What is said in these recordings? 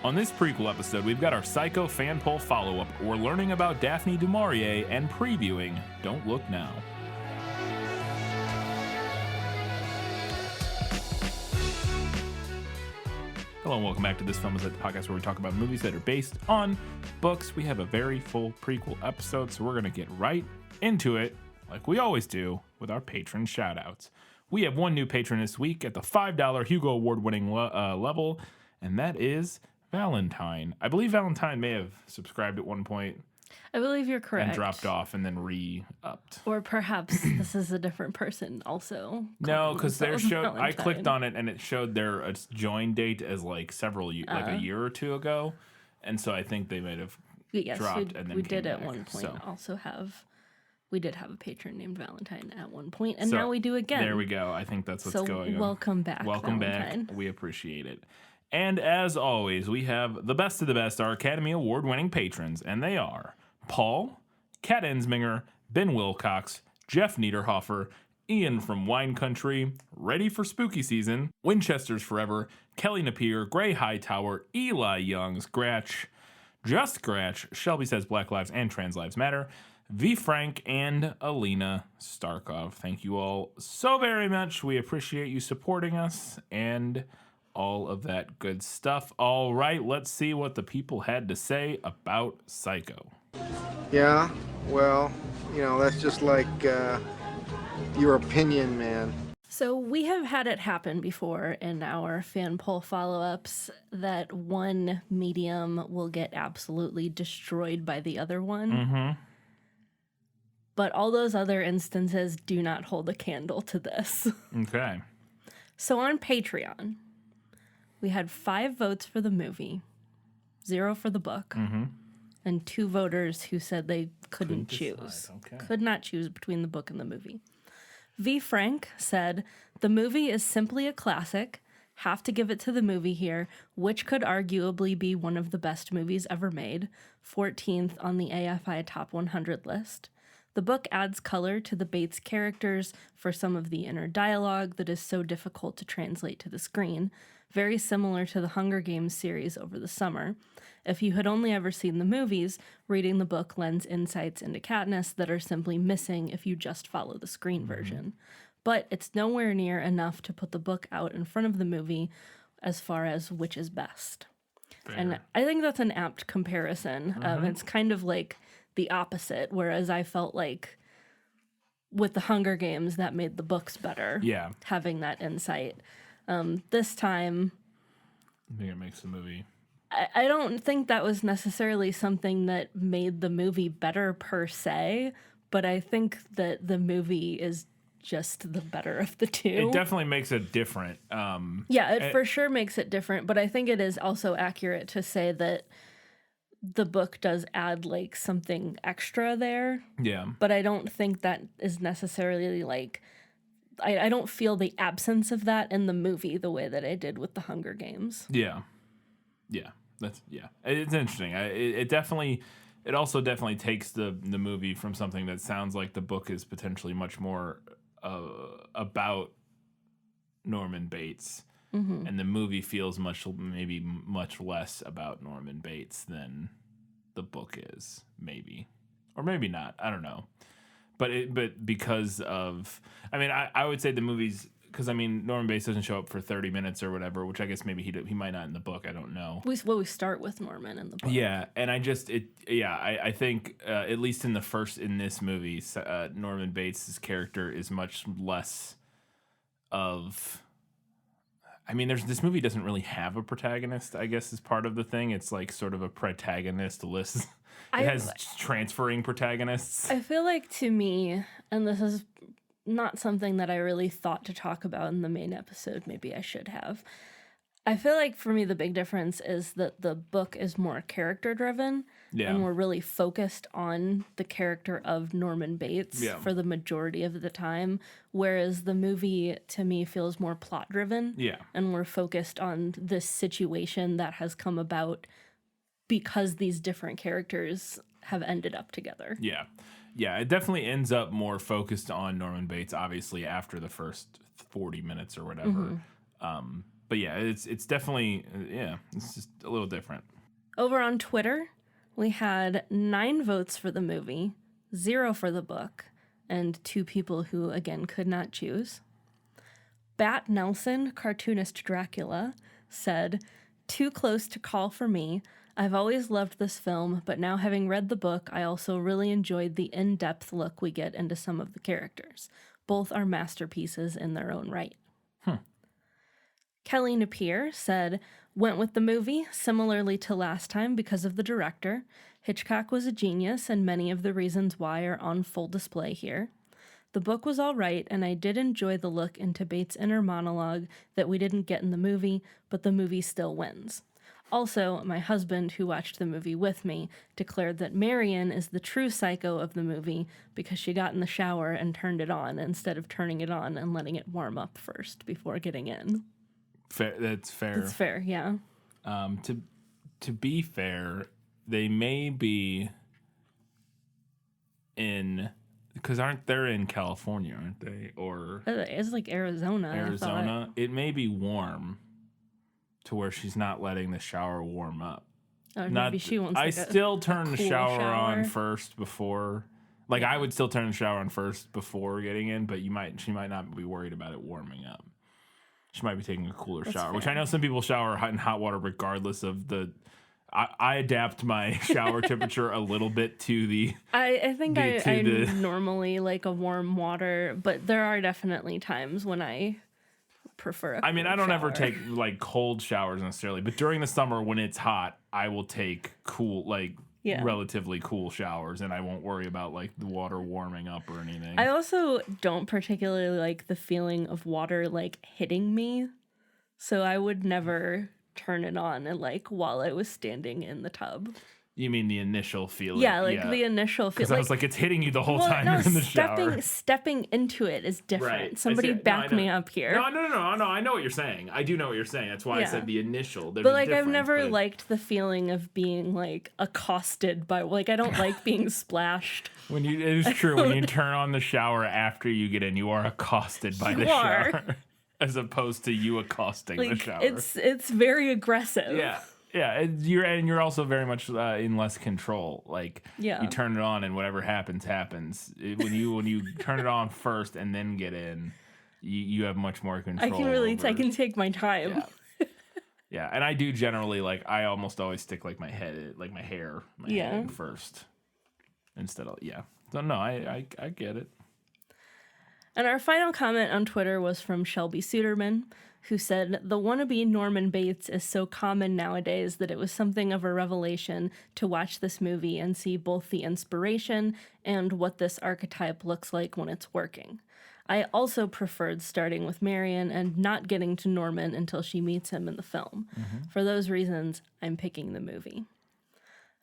On this prequel episode, we've got our Psycho fan poll follow-up. We're learning about Daphne du Maurier and previewing Don't Look Now. Hello and welcome back to This Film Is It, the podcast where we talk about movies that are based on books. We have a very full prequel episode, so we're going to get right into it, like we always do, with our patron shoutouts. We have one new patron this week at the $5 Hugo Award-winning level, and that is Valentine. I believe Valentine may have subscribed at one point. I believe you're correct. And dropped off and then re-upped. Or perhaps this is a different person also. No, because I clicked on it and it showed their join date as like like a year or two ago. And so I think they might have dropped and then we did at back, one point so. also have... We did have a patron named Valentine at one point, and now we do again. There we go. I think that's what's going on. Welcome back, Welcome Valentine. back. We appreciate it. And as always, we have the best of the best, our Academy Award-winning patrons, and they are Paul, Kat Ensminger, Ben Wilcox, Jeff Niederhofer, Ian from Wine Country, Ready for Spooky Season, Winchester's Forever, Kelly Napier, Gray Hightower, Eli Young, Scratch, Just Scratch, Shelby Says Black Lives and Trans Lives Matter, V. Frank, and Alina Starkov. Thank you all so very much. We appreciate you supporting us and all of that good stuff. All right, let's see what the people had to say about Psycho. Yeah, well, that's just like your opinion, man. So we have had it happen before in our fan poll follow-ups that one medium will get absolutely destroyed by the other one. Mm-hmm. But all those other instances do not hold a candle to this. Okay. So on Patreon, we had 5 votes for the movie, 0 for the book, and 2 voters who said they couldn't choose. Okay. Could not choose between the book and the movie. V. Frank said, the movie is simply a classic. Have to give it to the movie here, which could arguably be one of the best movies ever made. 14th on the AFI Top 100 list. The book adds color to the Bates characters for some of the inner dialogue that is so difficult to translate to the screen, very similar to the Hunger Games series over the summer. If you had only ever seen the movies, reading the book lends insights into Katniss that are simply missing if you just follow the screen version. But it's nowhere near enough to put the book out in front of the movie as far as which is best. Fair. And I think that's an apt comparison. It's kind of like the opposite, whereas I felt like with the Hunger Games that made the books better. Yeah. Having that insight. This time, I think it makes the movie. I don't think that was necessarily something that made the movie better per se, but I think that the movie is just the better of the two. It definitely makes it different. It for sure makes it different, but I think it is also accurate to say that the book does add like something extra there. Yeah. But I don't think that is necessarily like, I don't feel the absence of that in the movie the way that I did with the Hunger Games. Yeah. Yeah. It's interesting. It also definitely takes the movie from something that sounds like the book is potentially much more about Norman Bates. Mm-hmm. And the movie feels much less about Norman Bates than the book is, maybe. Or maybe not. I don't know. But because of... I would say the movie's... Because, Norman Bates doesn't show up for 30 minutes or whatever, which I guess maybe he might not in the book. I don't know. We start with Norman in the book. Yeah, and I think, at least in this movie, Norman Bates' character is much less of... this movie doesn't really have a protagonist, I guess, is part of the thing. It's like sort of a protagonist-less. It has transferring protagonists. I feel like to me, and this is not something that I really thought to talk about in the main episode, maybe I should have. I feel like for me the big difference is that the book is more character-driven, and we're really focused on the character of Norman Bates for the majority of the time, whereas the movie, to me, feels more plot-driven, and we're focused on this situation that has come about because these different characters have ended up together. Yeah, it definitely ends up more focused on Norman Bates, obviously, after the first 40 minutes or whatever. But yeah, it's definitely it's just a little different. Over on Twitter, we had 9 votes for the movie, 0 for the book, and 2 people who, again, could not choose. Bat Nelson, cartoonist Dracula, said, "Too close to call for me. I've always loved this film, but now having read the book, I also really enjoyed the in-depth look we get into some of the characters. Both are masterpieces in their own right." Kelly Napier said, "Went with the movie, similarly to last time because of the director. Hitchcock was a genius, and many of the reasons why are on full display here. The book was all right, and I did enjoy the look into Bates' inner monologue that we didn't get in the movie, but the movie still wins. Also, my husband, who watched the movie with me, declared that Marion is the true psycho of the movie because she got in the shower and turned it on instead of turning it on and letting it warm up first before getting in." Fair, that's fair. It's fair, yeah. To be fair, they may be in, because they're in California, aren't they? Or It's like Arizona. Arizona. It may be warm to where she's not letting the shower warm up. Or maybe she wants. I Like still turn the cool shower on shower. first before. Like I would still turn the shower on first before getting in, but she might not be worried about it warming up. She might be taking a cooler shower, which I know some people shower in hot water regardless of the. I adapt my shower temperature a little bit to the. I think I normally like a warm water, but there are definitely times when I prefer. I mean, I don't ever shower. take like cold showers necessarily, but during the summer when it's hot, I will take relatively cool showers, and I won't worry about like the water warming up or anything. I also don't particularly like the feeling of water like hitting me, so I would never turn it on and like while I was standing in the tub. You mean the initial feeling? Yeah, the initial feeling. Because I was like, it's hitting you the whole time you're in the shower. Stepping into it is different. Right. Somebody back me up here. No, I know what you're saying. I do know what you're saying. That's why I said the initial. But like, I've never liked the feeling of being like accosted by, like, I don't like being splashed. It is true. When you turn on the shower after you get in, you are accosted by the shower. As opposed to you accosting the shower. It's very aggressive. Yeah. Yeah, you're also very much in less control. Like you turn it on and whatever happens. When you turn it on first and then get in, you have much more control. I can take my time. Yeah, and I do generally I almost always stick my head in first instead of So no, I get it. And our final comment on Twitter was from Shelby Suderman, who said, "The wannabe Norman Bates is so common nowadays that it was something of a revelation to watch this movie and see both the inspiration and what this archetype looks like when it's working. I also preferred starting with Marion and not getting to Norman until she meets him in the film. For those reasons, I'm picking the movie."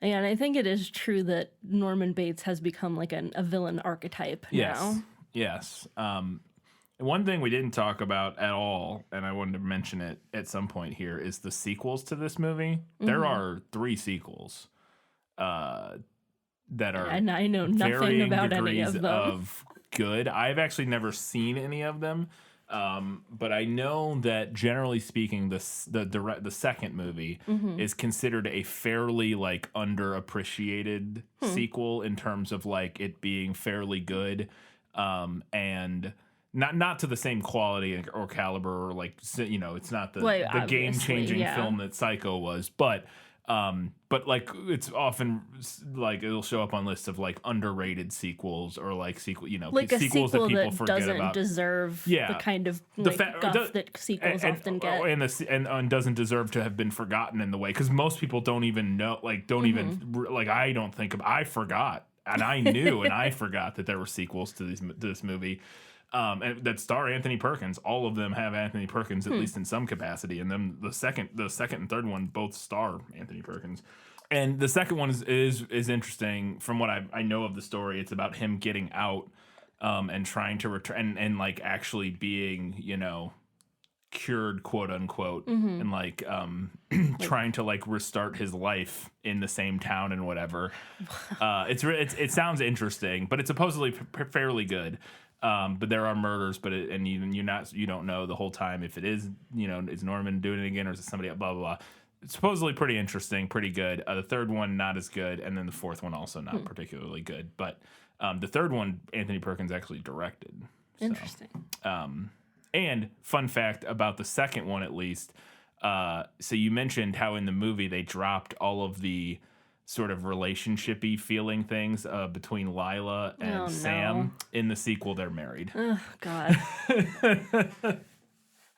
And I think it is true that Norman Bates has become like a villain archetype now. Yes. One thing we didn't talk about at all, and I wanted to mention it at some point here, is the sequels to this movie. There are 3 sequels that are and I know nothing about any of them. Of good. I've actually never seen any of them, but I know that generally speaking, the second movie is considered a fairly underappreciated sequel in terms of it being fairly good. And not to the same quality or caliber or it's not the game-changing film that Psycho was, but it's often it'll show up on lists of underrated sequels or sequels sequels that people forget doesn't about. Deserve the kind of guff that sequels often get, and doesn't deserve to have been forgotten in the way, because most people don't even know I forgot. And I knew, and I forgot that there were sequels to this movie, and that star Anthony Perkins. All of them have Anthony Perkins, at least in some capacity. And then the second and third one both star Anthony Perkins. And the second one is interesting from what I know of the story. It's about him getting out, and trying to return, and actually being cured, quote unquote, and like trying to like restart his life in the same town and whatever. It sounds interesting, but it's supposedly fairly good. But there are murders, and you don't know the whole time if it is, is Norman doing it again or is it somebody else, blah blah blah. It's supposedly pretty interesting, pretty good. The third one not as good, and then the fourth one also not particularly good. But the third one Anthony Perkins actually directed. Interesting. And fun fact about the second one, at least. So you mentioned how in the movie they dropped all of the sort of relationship-y feeling things between Lila and Sam. In the sequel, they're married. Oh, God.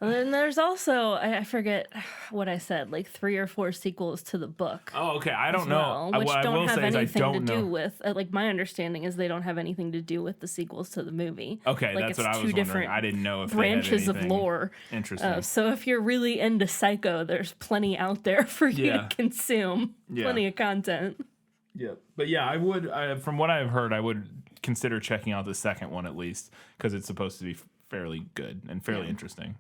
And then there's also, I forget what I said, like 3 or 4 sequels to the book. Oh, okay. I don't know. Which what don't I will have say is anything I don't to do know. with, like, my understanding is they don't have anything to do with the sequels to the movie. Okay, like, that's it's what I was two wondering. different I didn't know if branches they had of anything lore. Interesting. So if you're really into Psycho, there's plenty out there for you to consume. Yeah. Plenty of content. Yeah, but yeah, I would. From what I've heard, I would consider checking out the second one at least because it's supposed to be fairly good and fairly interesting.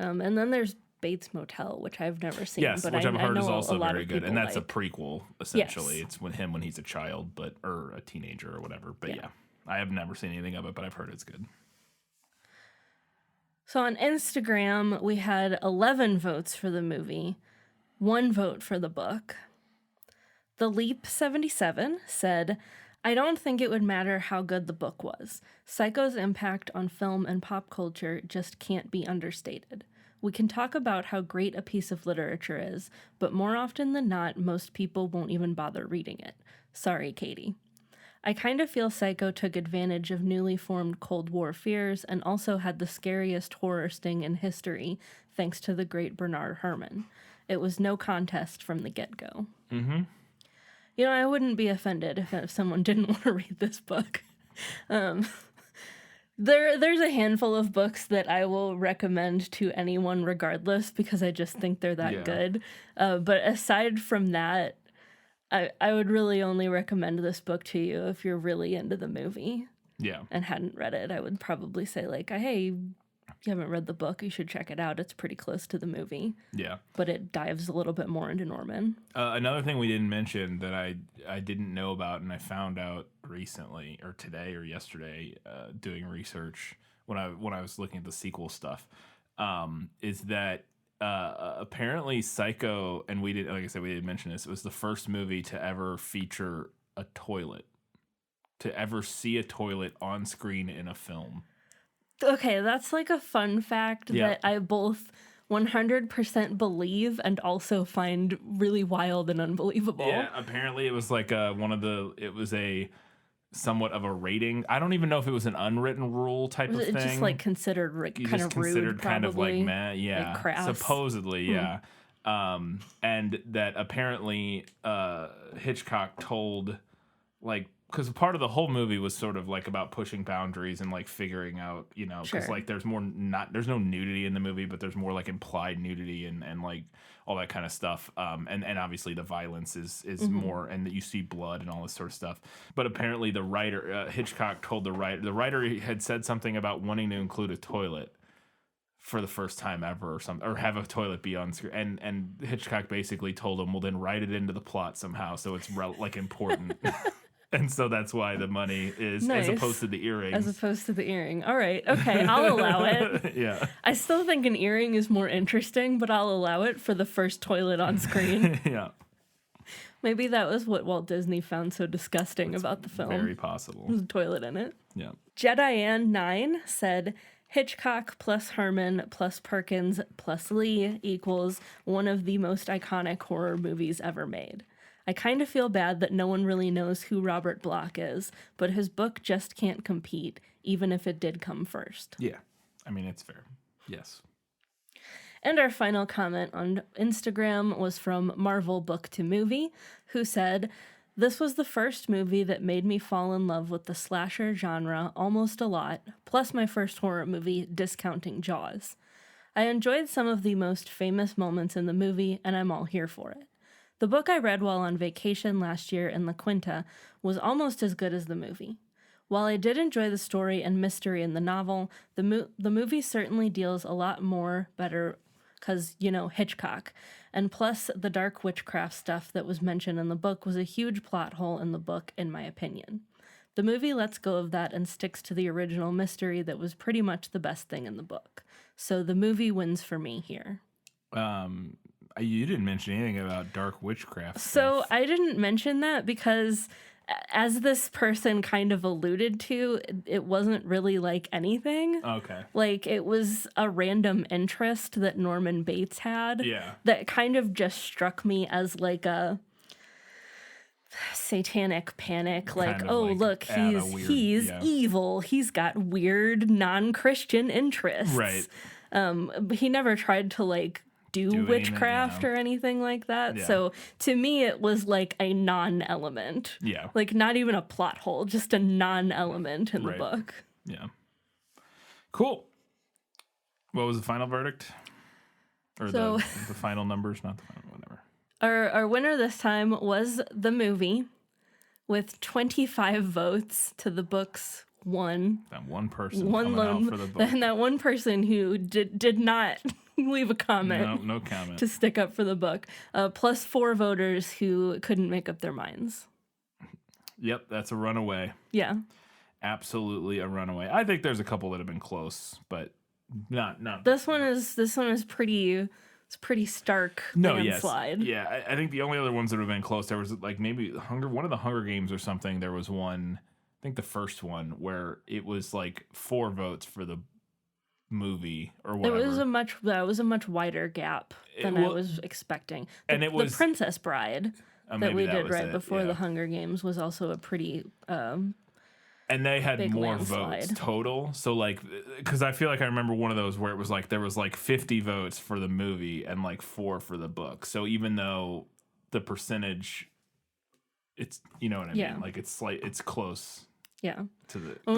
And then there's Bates Motel, which I've never seen. Yes, but which I've heard know is also a lot very of good, and people that's a prequel essentially. Yes. It's when he's a child, or a teenager or whatever. But yeah, I have never seen anything of it, but I've heard it's good. So on Instagram, we had 11 votes for the movie, 1 vote for the book. The Leap77 said, I don't think it would matter how good the book was. Psycho's impact on film and pop culture just can't be understated. We can talk about how great a piece of literature is, but more often than not, most people won't even bother reading it. Sorry, Katie. I kind of feel Psycho took advantage of newly formed Cold War fears and also had the scariest horror sting in history, thanks to the great Bernard Herrmann. It was no contest from the get-go. Mm-hmm. I wouldn't be offended if someone didn't want to read this book. There's a handful of books that I will recommend to anyone regardless because I just think they're that good. But aside from that, I would really only recommend this book to you if you're really into the movie. Yeah. And hadn't read it. I would probably say like, hey, you haven't read the book, you should check it out. It's pretty close to the movie. Yeah. But it dives a little bit more into Norman. Another thing we didn't mention that I didn't know about and I found out recently or today or yesterday doing research when I was looking at the sequel stuff is that apparently Psycho, and we didn't mention this, it was the first movie to ever feature a toilet, to ever see a toilet on screen in a film. Okay, that's like a fun fact that I both 100% believe and also find really wild and unbelievable. Yeah, apparently it was like it was a somewhat of a rating. I don't even know if it was an unwritten rule type of thing. It's just like considered kind of rude, kind of like probably. meh, yeah. Like crass. Supposedly, yeah. And that apparently Hitchcock told because part of the whole movie was sort of like about pushing boundaries and like figuring out, because like there's no nudity in the movie, but there's more like implied nudity and like all that kind of stuff. And obviously the violence is more, and that you see blood and all this sort of stuff. But apparently the writer, Hitchcock told the writer had said something about wanting to include a toilet for the first time ever or something, or have a toilet be on screen. And Hitchcock basically told him, well, then write it into the plot somehow. So it's important. And so that's why the money is nice. As opposed to the earrings. As opposed to the earring. All right. Okay. I'll allow it. Yeah. I still think an earring is more interesting, but I'll allow it for the first toilet on screen. Yeah. Maybe that was what Walt Disney found so disgusting about the film. Very possible. There's a toilet in it. Yeah. Jedi-Ann9 said, Hitchcock plus Herman plus Perkins plus Lee equals one of the most iconic horror movies ever made. I kind of feel bad that no one really knows who Robert Bloch is, but his book just can't compete, even if it did come first. Yeah. I mean, it's fair. Yes. And our final comment on Instagram was from Marvel Book to Movie, who said, this was the first movie that made me fall in love with the slasher genre almost a lot, plus my first horror movie, discounting Jaws. I enjoyed some of the most famous moments in the movie, and I'm all here for it. The book I read while on vacation last year in La Quinta was almost as good as the movie. While I did enjoy the story and mystery in the novel, the movie certainly deals a lot more better because, Hitchcock. And plus, the dark witchcraft stuff that was mentioned in the book was a huge plot hole in the book, in my opinion. The movie lets go of that and sticks to the original mystery that was pretty much the best thing in the book. So the movie wins for me here. You didn't mention anything about dark witchcraft So stuff. I didn't mention that because, as this person kind of alluded to, it wasn't really like anything. Okay. Like, it was a random interest that Norman Bates had. Yeah. That kind of just struck me as like a satanic panic. Like, Kind of oh, like look, add a he's weird- evil. He's got weird non-Christian interests. Right. But he never tried to like do anything, witchcraft yeah. or anything like that. Yeah. So to me, it was like a non-element. Yeah. Like, not even a plot hole, just a non-element in the Right. book. Yeah. Cool. What was the final verdict? Or So- the final numbers, not the final, whatever. Our winner this time was the movie with 25 votes to the book's one. That one person One coming out lone, for the book. and that one person who did not leave a comment No comment. to stick up for the book, plus 4 voters who couldn't make up their minds. Yep, that's a runaway. Yeah. Absolutely a runaway. I think there's a couple that have been close, but not. This one is pretty. It's pretty stark landslide. Yes. Yeah, I think the only other ones that have been close, there was like maybe one of the Hunger Games or something. There was one, I think the first one, where it was like 4 votes for the movie or whatever. It was a much wider gap than I was expecting. And it was the Princess Bride that maybe we that did was right it, before yeah. the Hunger Games was also a pretty And they had big more landslide. votes total. So like, because I feel like I remember one of those where it was like there was like 50 votes for the movie and like 4 for the book. So even though the percentage, it's, you know what I Yeah. mean? Like it's close yeah. to the. Well,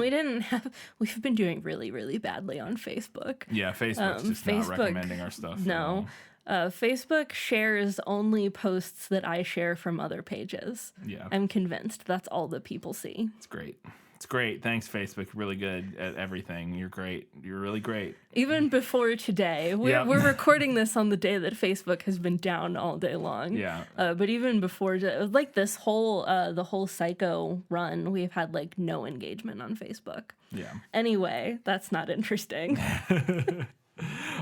we've been doing really, really badly on Facebook. Yeah, Facebook's just not Facebook- recommending our stuff. No. Facebook shares only posts that I share from other pages. Yeah, I'm convinced that's all that people see. it's great. It's great. Thanks, Facebook. Really good at everything. You're great. You're really great. Even before today, Yeah. we're recording this on the day that Facebook has been down all day long. Yeah. But even before, like this whole the whole Psycho run, we've had like no engagement on Facebook. Yeah. Anyway, that's not interesting.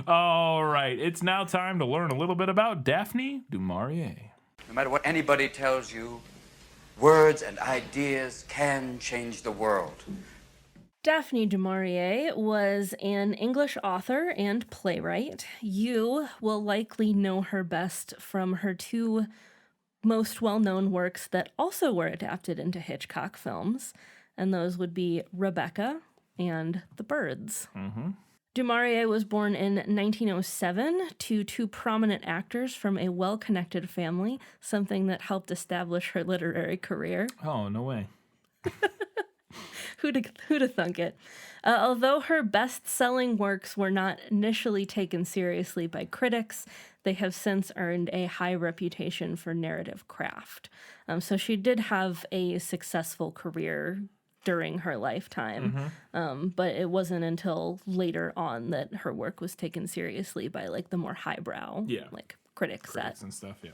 All right. It's now time to learn a little bit about Daphne du Maurier. No matter what anybody tells you, words and ideas can change the world. Daphne du Maurier was an English author and playwright. You will likely know her best from her 2 most well-known works that also were adapted into Hitchcock films, and those would be Rebecca and The Birds. Du Maurier was born in 1907 to 2 prominent actors from a well-connected family, something that helped establish her literary career. Oh, no way. Who'da thunk it? Although her best-selling works were not initially taken seriously by critics, they have since earned a high reputation for narrative craft. So she did have a successful career during her lifetime, but it wasn't until later on that her work was taken seriously by like the more highbrow like critics And stuff, yeah.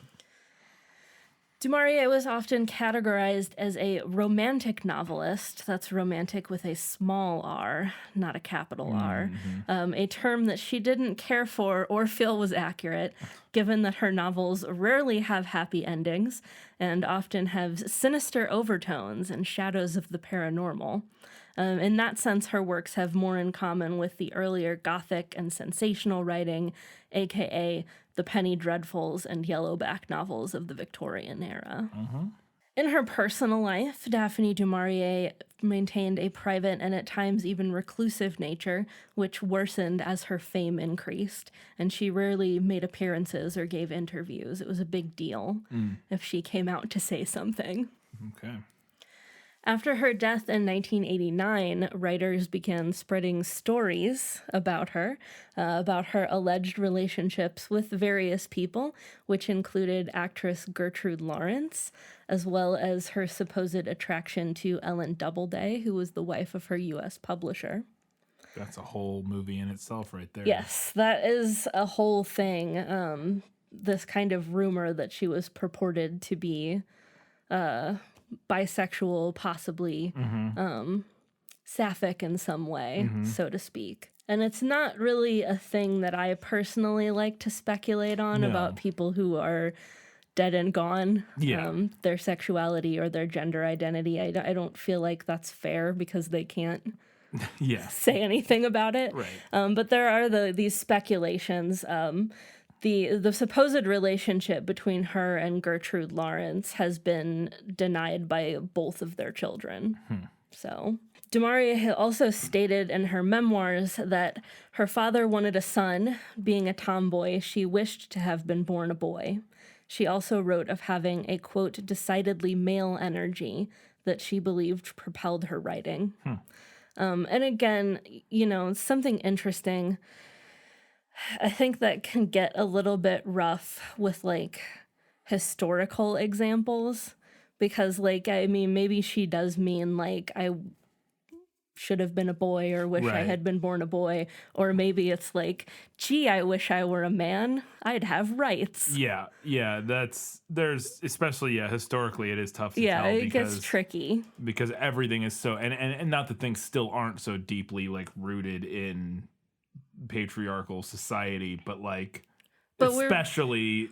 Du Maurier was often categorized as a romantic novelist. That's romantic with a small r, not a capital R. A term that she didn't care for or feel was accurate, given that her novels rarely have happy endings and often have sinister overtones and shadows of the paranormal. In that sense, her works have more in common with the earlier Gothic and sensational writing, aka the Penny Dreadfuls and Yellowback novels of the Victorian era. In her personal life, Daphne du Maurier maintained a private and at times even reclusive nature, which worsened as her fame increased, and she rarely made appearances or gave interviews. It was a big deal if she came out to say something. Okay. After her death in 1989, writers began spreading stories about her alleged relationships with various people, which included actress Gertrude Lawrence, as well as her supposed attraction to Ellen Doubleday, who was the wife of her U.S. publisher. That's a whole movie in itself right there. Yes, that is a whole thing. This kind of rumor that she was purported to be bisexual, possibly sapphic in some way, so to speak. And it's not really a thing that I personally like to speculate on about people who are dead and gone, their sexuality or their gender identity. I don't feel like that's fair because they can't say anything about it. Right. But there are these speculations. The supposed relationship between her and Gertrude Lawrence has been denied by both of their children. So du Maurier also stated in her memoirs that her father wanted a son. Being a tomboy, she wished to have been born a boy. She also wrote of having a, quote, decidedly male energy that she believed propelled her writing. And again, something interesting I think that can get a little bit rough with like historical examples because maybe she does mean like I should have been a boy or wish I had been born a boy, or maybe it's like, gee, I wish I were a man, I'd have rights. There's especially historically it is tough to tell it gets tricky because everything is so and not that things still aren't so deeply like rooted in patriarchal society, but especially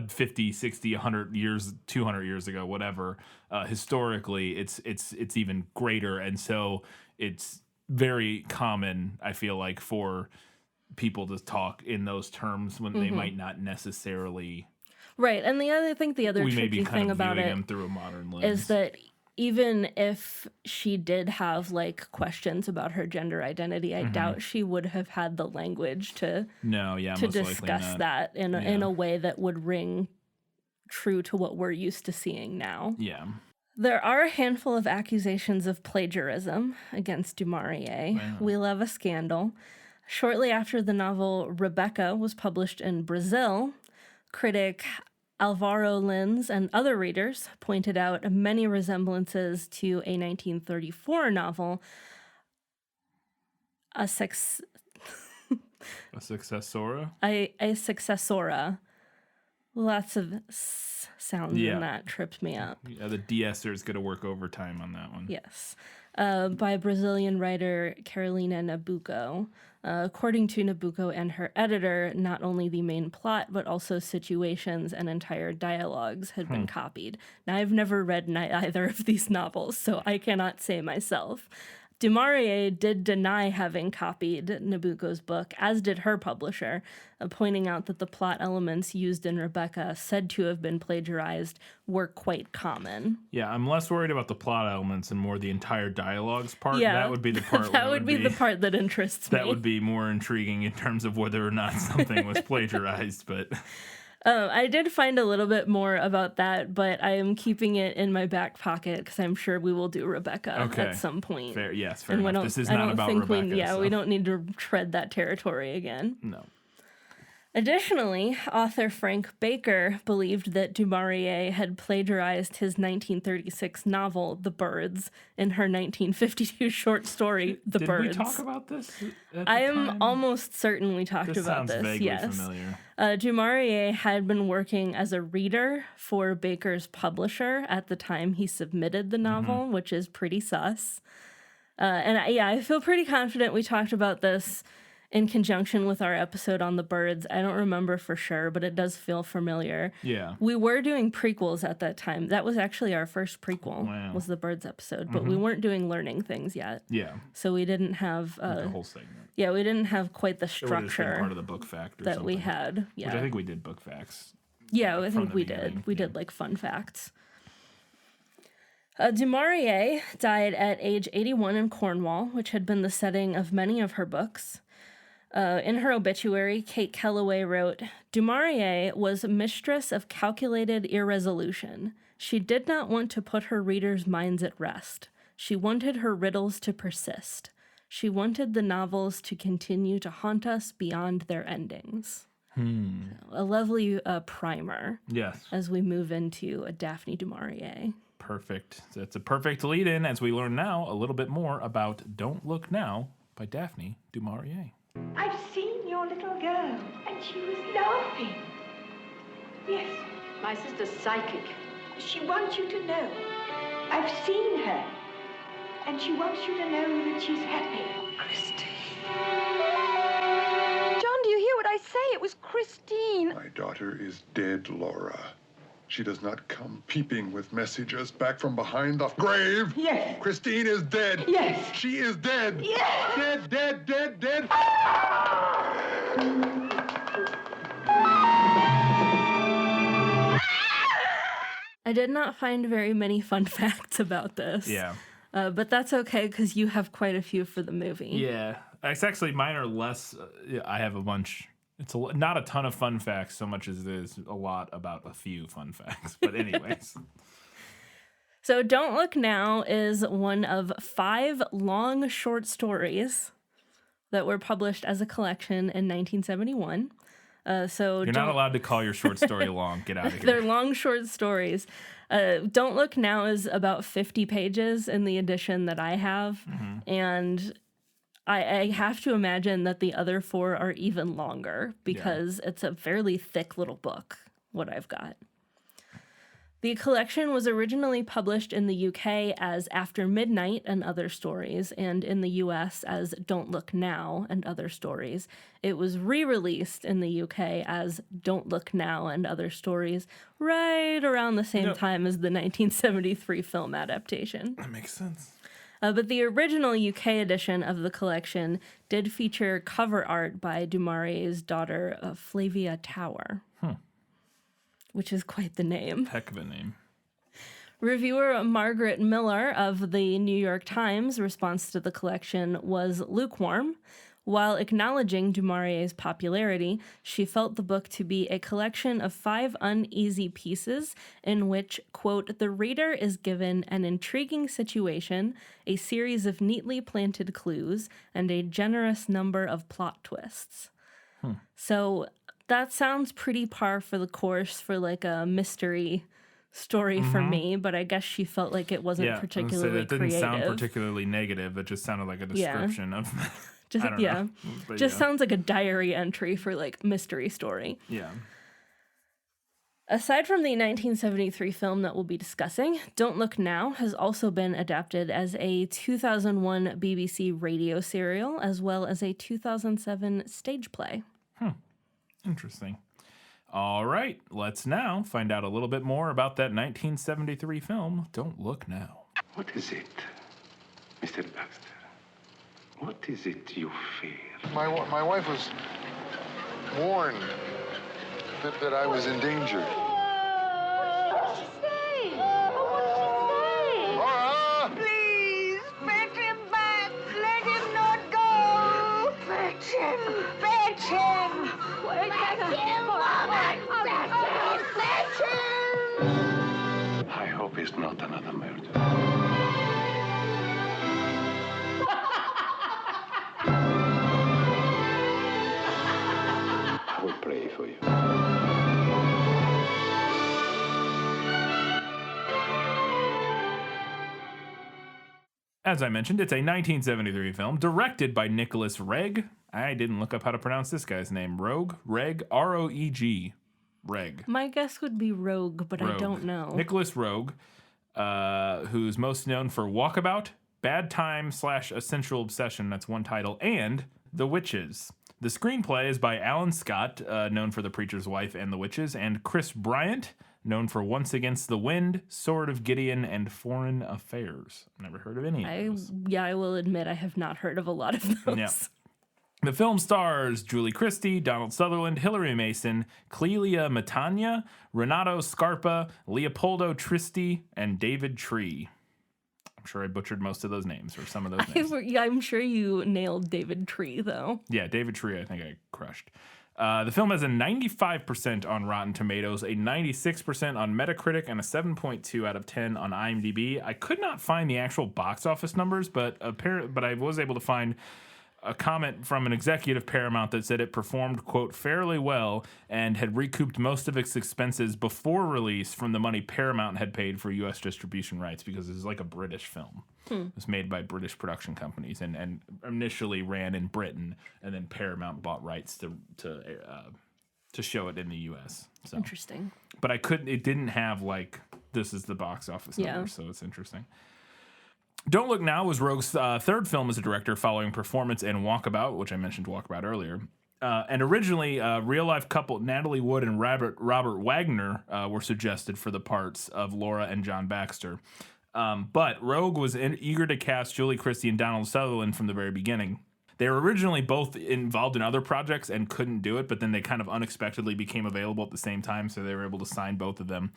50, 60, 100 years, 200 years ago, whatever, historically it's even greater, and so it's very common, I feel like, for people to talk in those terms when they might not necessarily right. And the other we may be tricky kind thing of about viewing it them through a modern lens is that even if she did have like questions about her gender identity, I doubt she would have had the language to discuss that in a way that would ring true to what we're used to seeing now. Yeah. There are a handful of accusations of plagiarism against du Maurier. Wow. We love a scandal. Shortly after the novel Rebecca was published in Brazil, critic Alvaro Lins and other readers pointed out many resemblances to a 1934 novel, a successora. A successora. Lots of sounds in that tripped me up. Yeah, the de-esser is going to work overtime on that one. Yes. By Brazilian writer Carolina Nabuco. According to Nabuco and her editor, not only the main plot, but also situations and entire dialogues had been copied. Now, I've never read either of these novels, so I cannot say myself. Du Maurier did deny having copied Nabuco's book, as did her publisher, pointing out that the plot elements used in Rebecca, said to have been plagiarized, were quite common. Yeah, I'm less worried about the plot elements and more the entire dialogues part. Yeah, that would be the part that would be the part that interests me. That would be more intriguing in terms of whether or not something was plagiarized, but... I did find a little bit more about that, but I am keeping it in my back pocket because I'm sure we will do Rebecca at some point. Fair enough. This is not about Rebecca. We don't need to tread that territory again. No. Additionally, author Frank Baker believed that du Maurier had plagiarized his 1936 novel, The Birds, in her 1952 short story, The Birds. Did we talk about this at the I am time? almost certain we talked about this. This sounds vaguely familiar. Du Maurier had been working as a reader for Baker's publisher at the time he submitted the novel, which is pretty sus. I feel pretty confident we talked about this in conjunction with our episode on The Birds. I don't remember for sure, but it does feel familiar. Yeah. We were doing prequels at that time. That was actually our first prequel, was the Birds episode, but we weren't doing learning things yet. Yeah. So we didn't have... a whole segment. Yeah, we didn't have quite the It would have structure been part of the book fact or that something. we had. Yeah. Which I think we did book facts. Yeah, I think the we beginning. did. We did like fun facts. Du Maurier died at age 81 in Cornwall, which had been the setting of many of her books. In her obituary, Kate Kellaway wrote, Du Maurier was mistress of calculated irresolution. She did not want to put her readers' minds at rest. She wanted her riddles to persist. She wanted the novels to continue to haunt us beyond their endings. A lovely primer Yes. as we move into a Daphne du Maurier. Perfect. That's a perfect lead in as we learn now a little bit more about Don't Look Now by Daphne du Maurier. I've seen your little girl, and she was laughing. Yes, My sister's psychic. she wants you to know. I've seen her, and she wants you to know that she's happy. Christine. John, do you hear what I say? It was Christine. My daughter is dead, Laura. She does not come peeping with messages back from behind the grave. Yes. Christine is dead. Yes. She is dead. Yes. Dead, dead, dead, dead. I did not find very many fun facts about this. Yeah. But that's okay because you have quite a few for the movie. Yeah. It's actually, mine are less. I have a bunch. It's not a ton of fun facts so much as it is a lot about a few fun facts. But anyways. So Don't Look Now is one of 5 long short stories that were published as a collection in 1971. You're not allowed to call your short story long. Get out of here. They're long short stories. Don't Look Now is about 50 pages in the edition that I have. And I have to imagine that the other 4 are even longer because it's a fairly thick little book, what I've got. The collection was originally published in the UK as After Midnight and Other Stories, and in the US as Don't Look Now and Other Stories. It was re-released in the UK as Don't Look Now and Other Stories right around the same time as the 1973 film adaptation. That makes sense. But the original UK edition of the collection did feature cover art by du Maurier's daughter, Flavia Tower. Which is quite the name. Heck of a name. Reviewer Margaret Miller of the New York Times' response to the collection was lukewarm. While acknowledging du Maurier's popularity, she felt the book to be a collection of 5 uneasy pieces in which, quote, the reader is given an intriguing situation, a series of neatly planted clues, and a generous number of plot twists. So that sounds pretty par for the course for like a mystery story for me, but I guess she felt like it wasn't particularly it didn't creative. sound particularly negative. It just sounded like a description of. Just I don't know. But just sounds like a diary entry for like mystery story. Yeah. Aside from the 1973 film that we'll be discussing, Don't Look Now has also been adapted as a 2001 BBC radio serial as well as a 2007 stage play. Interesting. All right, let's now find out a little bit more about that 1973 film, Don't Look Now. What is it, Mr. Baxter? What is it you fear? My wife was warned that I was in danger. Laura! Please, fetch him back. Let him not go. Fetch him. Fetch him. I hope it's not another murder. I will pray for you. As I mentioned, it's a 1973 film directed by Nicholas Reg. I didn't look up how to pronounce this guy's name. Reg, R-O-E-G. Reg. My guess would be Rogue, but I don't know. Nicholas Roeg, who's most known for Walkabout, Bad Time / Essential Obsession, that's one title, and The Witches. The screenplay is by Alan Scott, known for The Preacher's Wife and The Witches, and Chris Bryant, known for Once Against the Wind, Sword of Gideon, and Foreign Affairs. Never heard of any of those. I will admit I have not heard of a lot of those. Yeah. The film stars Julie Christie, Donald Sutherland, Hilary Mason, Clelia Matania, Renato Scarpa, Leopoldo Tristi, and David Tree. I'm sure I butchered most of those names, or some of those names. I'm sure you nailed David Tree, though. Yeah, David Tree, I think I crushed. The film has a 95% on Rotten Tomatoes, a 96% on Metacritic, and a 7.2 out of 10 on IMDb. I could not find the actual box office numbers, but I was able to find a comment from an executive Paramount that said it performed, quote, fairly well and had recouped most of its expenses before release from the money Paramount had paid for U.S. distribution rights, because this is like a British film. It was made by British production companies and initially ran in Britain, and then Paramount bought rights to show it in the U.S. So Interesting. But it didn't have like, this is the box office number, so it's interesting. Don't Look Now was Rogue's third film as a director, following Performance and Walkabout, which I mentioned Walkabout earlier. And originally, real-life couple Natalie Wood and Robert Wagner were suggested for the parts of Laura and John Baxter. But Rogue was eager to cast Julie Christie and Donald Sutherland from the very beginning. They were originally both involved in other projects and couldn't do it, but then they kind of unexpectedly became available at the same time, so they were able to sign both of them.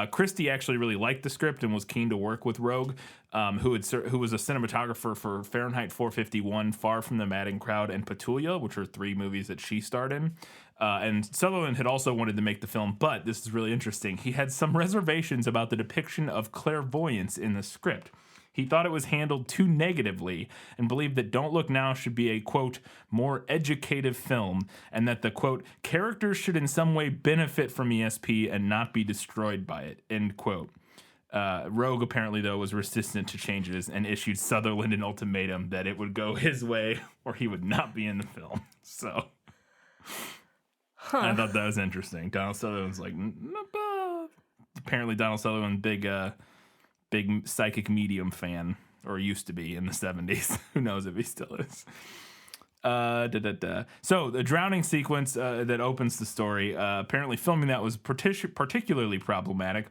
Christie actually really liked the script and was keen to work with Rogue, who was a cinematographer for Fahrenheit 451, Far from the Madding Crowd, and Petulia, which are 3 movies that she starred in. And Sutherland had also wanted to make the film, but this is really interesting. He had some reservations about the depiction of clairvoyance in the script. He thought it was handled too negatively and believed that Don't Look Now should be a, quote, more educative film, and that the, quote, characters should in some way benefit from ESP and not be destroyed by it, end quote. Rogue apparently, though, was resistant to changes and issued Sutherland an ultimatum that it would go his way or he would not be in the film. So I thought that was interesting. Donald Sutherland's like, apparently Donald Sutherland, big psychic medium fan, or used to be in the 70s. Who knows if he still is. So the drowning sequence that opens the story, apparently filming that was particularly problematic.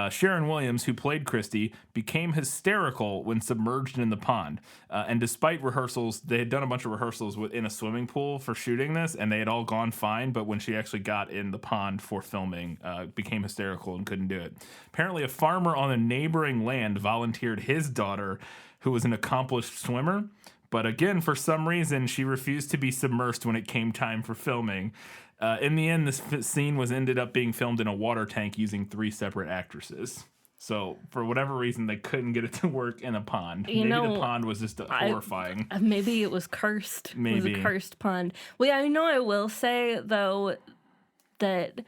Sharon Williams, who played Christie, became hysterical when submerged in the pond. And despite rehearsals, they had done a bunch of rehearsals in a swimming pool for shooting this, and they had all gone fine. But when she actually got in the pond for filming, became hysterical and couldn't do it. Apparently, a farmer on a neighboring land volunteered his daughter, who was an accomplished swimmer. But again, for some reason, she refused to be submersed when it came time for filming. In the end, this scene ended up being filmed in a water tank using 3 separate actresses. So for whatever reason, they couldn't get it to work in a pond. Maybe the pond was just horrifying. Maybe it was cursed. Maybe. It was a cursed pond. Well, yeah, I will say, though, that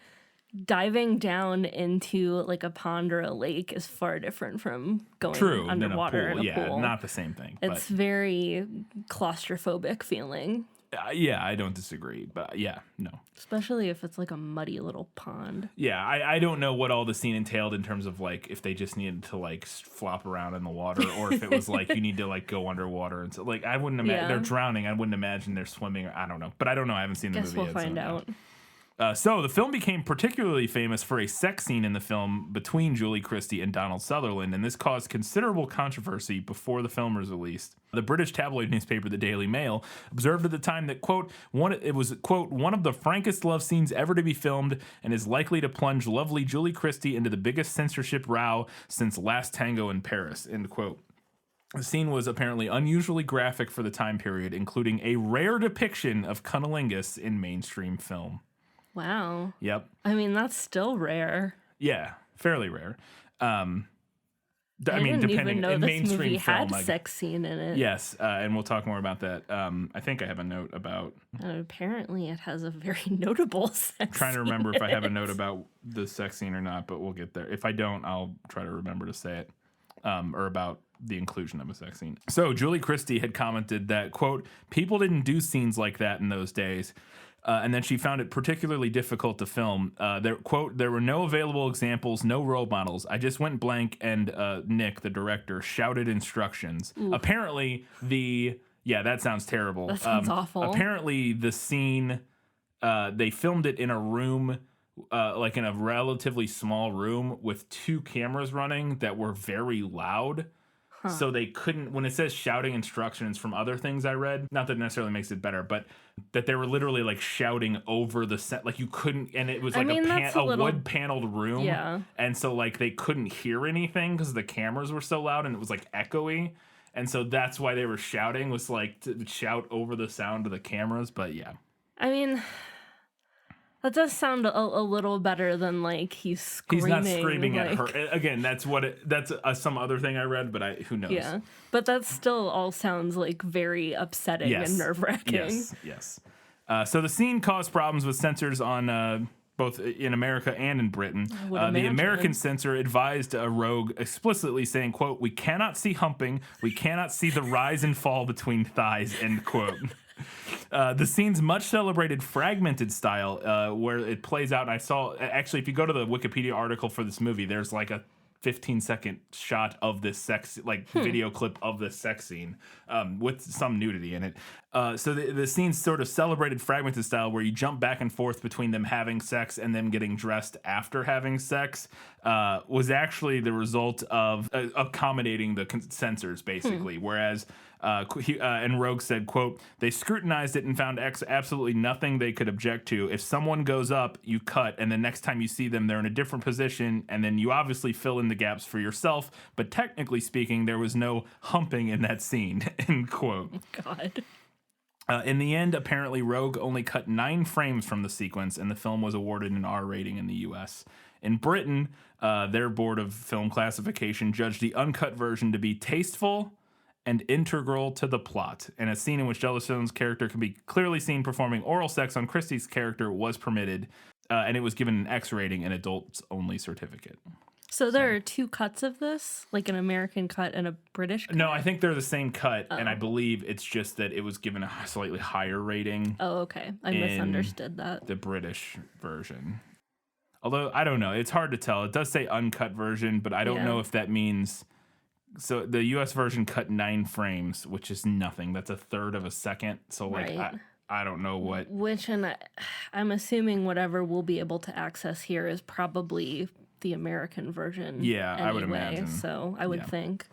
diving down into like a pond or a lake is far different from going underwater in a pool. Yeah, not the same thing. It's very claustrophobic feeling. Yeah, I don't disagree, but yeah, no. Especially if it's like a muddy little pond. Yeah, I don't know what all the scene entailed in terms of like if they just needed to like flop around in the water, or if it was like you need to like go underwater and so like I wouldn't imagine they're drowning. I wouldn't imagine they're swimming. I don't know, but I don't know. I haven't seen the movie yet. Guess we'll find out. So the film became particularly famous for a sex scene in the film between Julie Christie and Donald Sutherland, and this caused considerable controversy before the film was released. The British tabloid newspaper, the Daily Mail, observed at the time that, quote, it was, quote, one of the frankest love scenes ever to be filmed and is likely to plunge lovely Julie Christie into the biggest censorship row since Last Tango in Paris, end quote. The scene was apparently unusually graphic for the time period, including a rare depiction of cunnilingus in mainstream film. Wow. Yep. I mean, that's still rare. Yeah, fairly rare. I mean, depending even know in this mainstream movie film, had sex scene in it. Yes, and we'll talk more about that. I think I have a note about. Apparently, it has a very notable sex. I'm trying to remember if I have a note about the sex scene or not, but we'll get there. If I don't, I'll try to remember to say it, or about the inclusion of a sex scene. So Julie Christie had commented that, quote, people didn't do scenes like that in those days. And then she found it particularly difficult to film. Quote, there were no available examples, no role models. I just went blank and Nick, the director, shouted instructions. Ooh. Apparently that sounds terrible. That sounds awful. Apparently the scene, they filmed it in a room, like in a relatively small room with 2 cameras running that were very loud. Huh. So they couldn't, when it says shouting instructions from other things I read, not that it necessarily makes it better, but that they were literally like shouting over the set, like you couldn't, and it was like a wood paneled room. Yeah. And so like they couldn't hear anything because the cameras were so loud and it was like echoey. And so that's why they were shouting, was like to shout over the sound of the cameras. But yeah. I mean, That does sound a little better than like he's screaming. He's not screaming at like- her. Again, that's some other thing I read, but who knows? Yeah, but that still all sounds like very upsetting and nerve-wracking. Yes. So the scene caused problems with censors on both in America and in Britain. The American censor advised Rogue explicitly saying, quote, "We cannot see humping. We cannot see the rise and fall between thighs," end quote. The scene's much celebrated fragmented style where it plays out. And I saw, actually, if you go to the Wikipedia article for this movie, there's like a 15-second shot of this video clip of this sex scene with some nudity in it. So the scene's sort of celebrated fragmented style where you jump back and forth between them having sex and them getting dressed after having sex was actually the result of accommodating the censors, basically. Whereas and Rogue said, quote, "They scrutinized it and found absolutely nothing they could object to. If someone goes up, you cut, and the next time you see them, they're in a different position, and then you obviously fill in the gaps for yourself. But technically speaking, there was no humping in that scene," end quote. God. In the end, apparently, Rogue only cut 9 frames from the sequence, and the film was awarded an R rating in the U.S. In Britain, their Board of Film Classification judged the uncut version to be tasteful and integral to the plot, and a scene in which Yellowstone's character can be clearly seen performing oral sex on Christie's character was permitted, and it was given an X rating and adults-only certificate. So there are 2 cuts of this, like an American cut and a British cut? No, I think they're the same cut, and I believe it's just that it was given a slightly higher rating. Oh, okay. I misunderstood that. The British version. Although, I don't know. It's hard to tell. It does say uncut version, but I don't know if that means... So the U.S. version cut 9 frames, which is nothing. That's a third of a second. So, like, Right. I don't know what... Which, and I'm assuming whatever we'll be able to access here is probably the American version. Yeah, I would anyway, imagine. So I would think.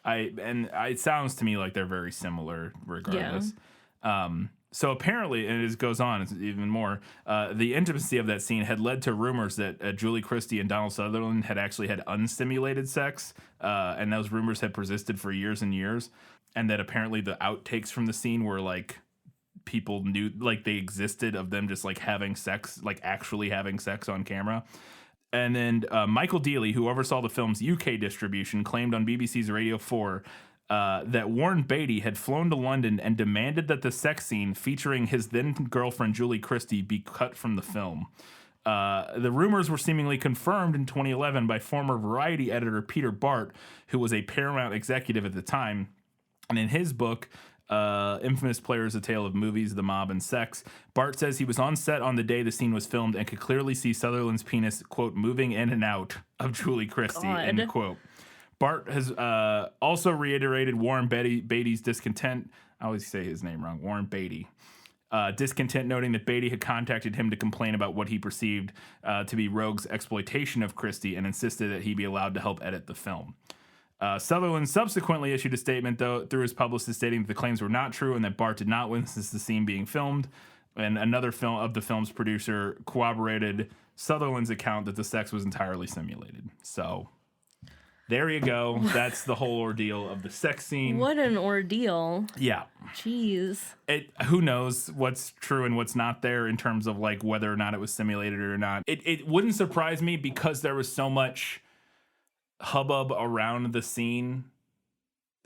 It sounds to me like they're very similar regardless. So apparently, and it goes on, it's even more, the intimacy of that scene had led to rumors that Julie Christie and Donald Sutherland had actually had unstimulated sex, and those rumors had persisted for years and years, and that apparently the outtakes from the scene were like people knew, like they existed of them just like having sex, like actually having sex on camera. And then Michael Dealey, who oversaw the film's UK distribution, claimed on BBC's Radio 4 that Warren Beatty had flown to London and demanded that the sex scene featuring his then-girlfriend Julie Christie be cut from the film. The rumors were seemingly confirmed in 2011 by former Variety editor Peter Bart, who was a Paramount executive at the time. And in his book, Infamous Players, A Tale of Movies, The Mob, and Sex, Bart says he was on set on the day the scene was filmed and could clearly see Sutherland's penis, quote, moving in and out of Julie Christie, end quote. Bart has also reiterated Warren Beatty's discontent. I always say his name wrong. Warren Beatty. Discontent, noting that Beatty had contacted him to complain about what he perceived to be Rogue's exploitation of Christie and insisted that he be allowed to help edit the film. Sutherland subsequently issued a statement, though, through his publicist stating that the claims were not true and that Bart did not witness the scene being filmed. And another film of the film's producer corroborated Sutherland's account that the sex was entirely simulated. So there you go. That's the whole ordeal of the sex scene. What an ordeal. Yeah. Jeez. Who knows what's true and what's not there in terms of like whether or not it was simulated or not. It wouldn't surprise me because there was so much hubbub around the scene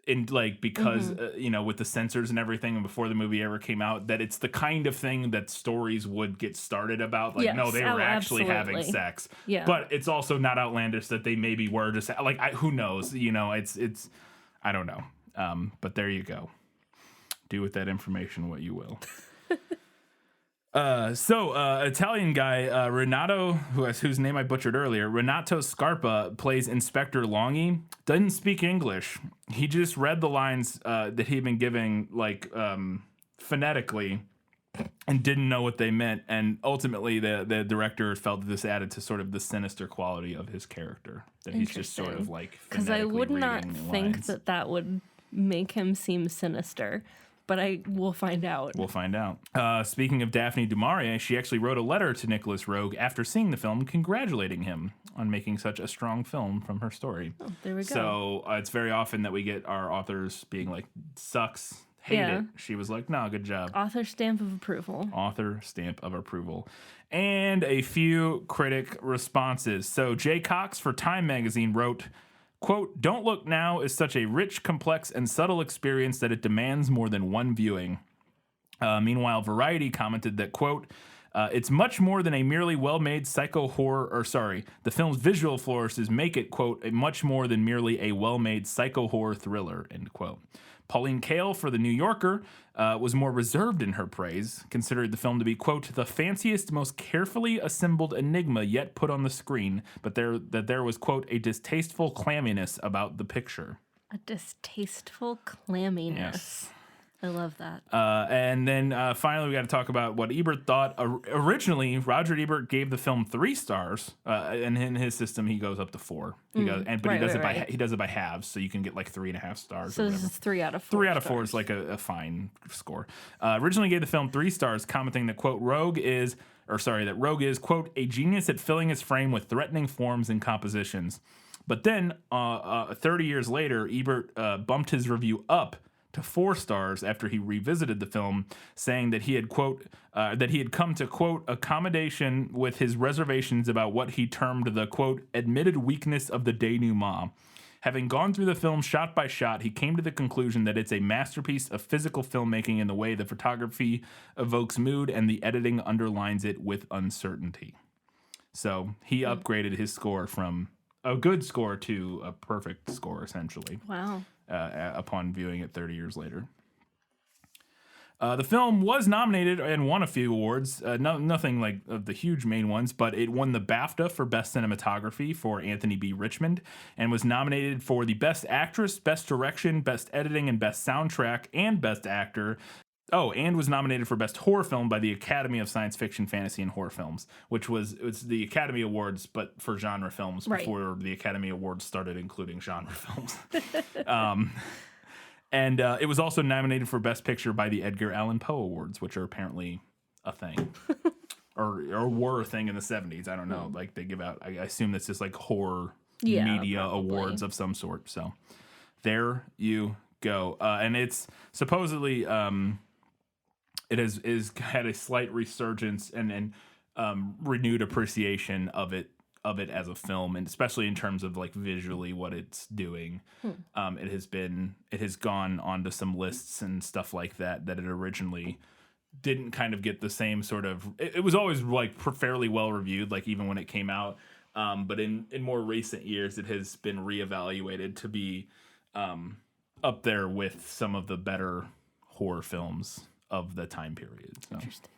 in like because with the censors and everything and before the movie ever came out, that it's the kind of thing that stories would get started about, like, no, they were actually having sex. Yeah, but it's also not outlandish that they maybe were just like, who knows, it's I don't know, but there you go. Do with that information what you will. Italian guy Renato, whose name I butchered earlier, Renato Scarpa, plays Inspector Longy. Doesn't speak English. He just read the lines that he'd been giving like phonetically and didn't know what they meant. And ultimately, the director felt that this added to sort of the sinister quality of his character. That he's just sort of like, because I would not think lines. that would make him seem sinister. But we'll find out. We'll find out. Speaking of Daphne du Maurier, she actually wrote a letter to Nicholas Rogue after seeing the film, congratulating him on making such a strong film from her story. Oh, there we go. So it's very often that we get our authors being like, sucks, hate Yeah. it. She was like, no, good job. Author stamp of approval. Author stamp of approval. And a few critic responses. So Jay Cox for Time Magazine wrote, quote, "Don't Look Now is such a rich, complex, and subtle experience that it demands more than one viewing." Meanwhile, Variety commented that, quote, "It's much more than a merely well-made psycho horror," or sorry, the film's visual flourishes make it, quote, "a much more than merely a well-made psycho horror thriller," end quote. Pauline Kael for The New Yorker was more reserved in her praise, considered the film to be, quote, "the fanciest, most carefully assembled enigma yet put on the screen, but there was, quote, a distasteful clamminess about the picture." A distasteful clamminess. Yes. I love that. And then finally, we got to talk about what Ebert thought. Originally, Roger Ebert gave the film 3 stars, and in his system, he goes up to 4. He goes, but he does it by halves, so you can get like 3.5 stars. So this is 3 out of 4. 3 out of 4 is like a fine score. Originally gave the film 3 stars, commenting that, quote, Rogue is, quote, "a genius at filling his frame with threatening forms and compositions." But then, 30 years later, Ebert bumped his review up to 4 stars after he revisited the film, saying that he had, quote, that he had come to, quote, accommodation with his reservations about what he termed the, quote, admitted weakness of the denouement. Having gone through the film shot by shot, he came to the conclusion that it's a masterpiece of physical filmmaking in the way the photography evokes mood and the editing underlines it with uncertainty. So he upgraded his score from a good score to a perfect score, essentially. Wow. Upon viewing it 30 years later. The film was nominated and won a few awards, nothing like of the huge main ones, but it won the BAFTA for Best Cinematography for Anthony B. Richmond, and was nominated for the Best Actress, Best Direction, Best Editing, and Best Soundtrack, and Best Actor. Oh, and was nominated for Best Horror Film by the Academy of Science Fiction, Fantasy, and Horror Films, which was the Academy Awards, but for genre films before the Academy Awards started including genre films. And it was also nominated for Best Picture by the Edgar Allan Poe Awards, which are apparently a thing. or were a thing in the 70s. I don't know. Like they give out, I assume that's just like horror media awards of some sort. So there you go. And it's supposedly... it has had a slight resurgence and renewed appreciation of it as a film, and especially in terms of like visually what it's doing. It has gone onto some lists and stuff like that it originally didn't kind of get the same sort of. It was always like fairly well reviewed, like even when it came out. But in more recent years, it has been reevaluated to be up there with some of the better horror films of the time period. So. Interesting.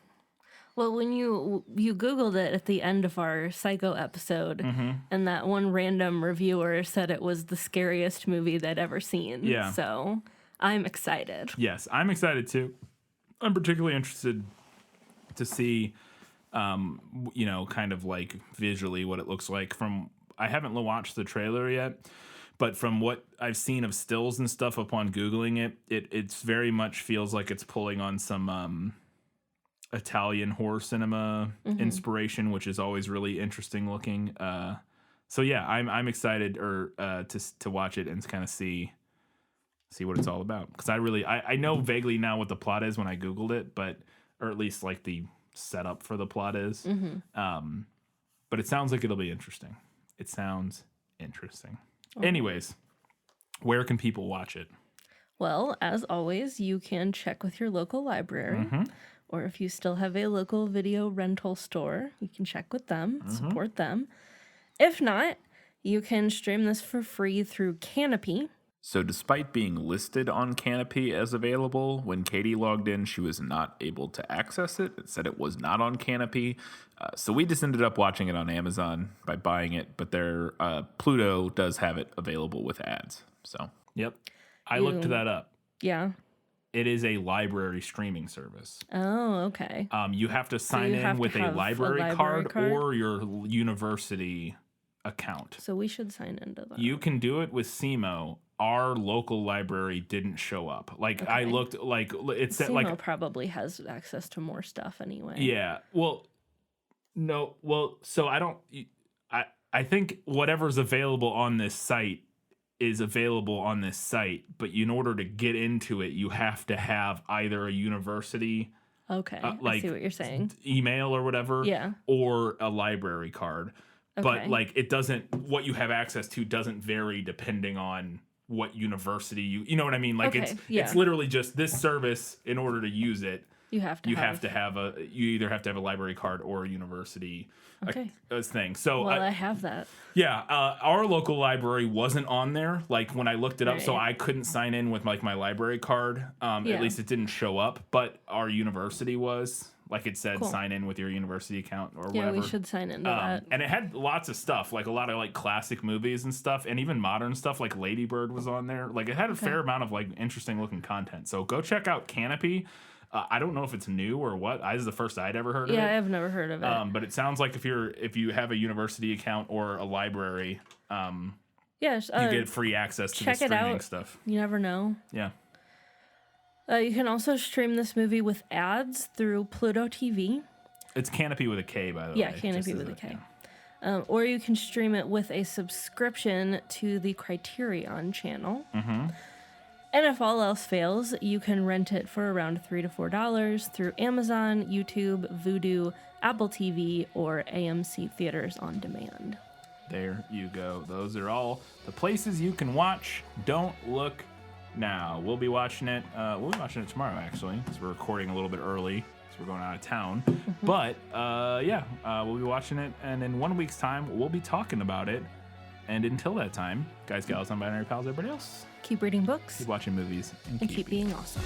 Well, when you Googled it at the end of our Psycho episode, and that one random reviewer said it was the scariest movie they'd ever seen. Yeah. So I'm excited. Yes, I'm excited too. I'm particularly interested to see, kind of like visually what it looks like I haven't watched the trailer yet, but from what I've seen of stills and stuff upon Googling it's very much feels like it's pulling on some Italian horror cinema inspiration, which is always really interesting looking. So yeah, I'm excited to watch it and kind of see what it's all about. Because I know vaguely now what the plot is when I Googled it, or at least like the setup for the plot is. But it sounds like it'll be interesting. It sounds interesting. Anyways, where can people watch it? Well, as always, you can check with your local library, or if you still have a local video rental store, you can check with them, support them. If not, you can stream this for free through Canopy. So despite being listed on Canopy as available, when Katie logged in, she was not able to access it. It said it was not on Canopy. So we just ended up watching it on Amazon by buying it, but their Pluto does have it available with ads. So, yep. I looked that up. Yeah. It is a library streaming service. Oh, okay. You have to sign in with a library card or your university account. So we should sign into that. You can do it with SEMO. Our local library didn't show up. Like I looked, like it said, SEMO like probably has access to more stuff anyway. Yeah. Well, no. Well, so I don't. I think whatever's available on this site is available on this site, but in order to get into it, you have to have either a university Okay, like I see what you're saying. email or whatever, Yeah. or a library card. But Okay. like it doesn't, what you have access to doesn't vary depending on what university you know what I mean? Like Okay, it's literally just this service. In order to use it, You have to you either have to have a library card or a university Okay. thing. So Well, I have that. yeah, our local library wasn't on there. Like when I looked it up, so Right. I couldn't sign in with like my library card. At least it didn't show up. But our university was, like it said, Cool. sign in with your university account or Yeah, whatever. we should sign into that. And it had lots of stuff, like a lot of like classic movies and stuff, and even modern stuff. Like Lady Bird was on there. Like it had a fair amount of like interesting looking content. So go check out Canopy. I don't know if it's new or what. This is the first I'd ever heard of it. Yeah, I've never heard of it. But it sounds like if you have a university account or a library, Yeah, you get free access to the check it streaming out. stuff. You never know. Yeah. You can also stream this movie with ads through Pluto TV. It's Canopy with a K, by the way. Yeah, Canopy with a K. Or you can stream it with a subscription to the Criterion channel. Mm-hmm. And if all else fails, you can rent it for around $3 to $4 through Amazon, YouTube, Vudu, Apple TV, or AMC Theaters on Demand. There you go. Those are all the places you can watch Don't Look Now. We'll be watching it. We'll be watching it tomorrow, actually, because we're recording a little bit early. We're going out of town. But we'll be watching it, and in 1 week's time, we'll be talking about it. And until that time, guys, gals, non-binary pals, everybody else, Keep reading books keep watching movies and keep being awesome.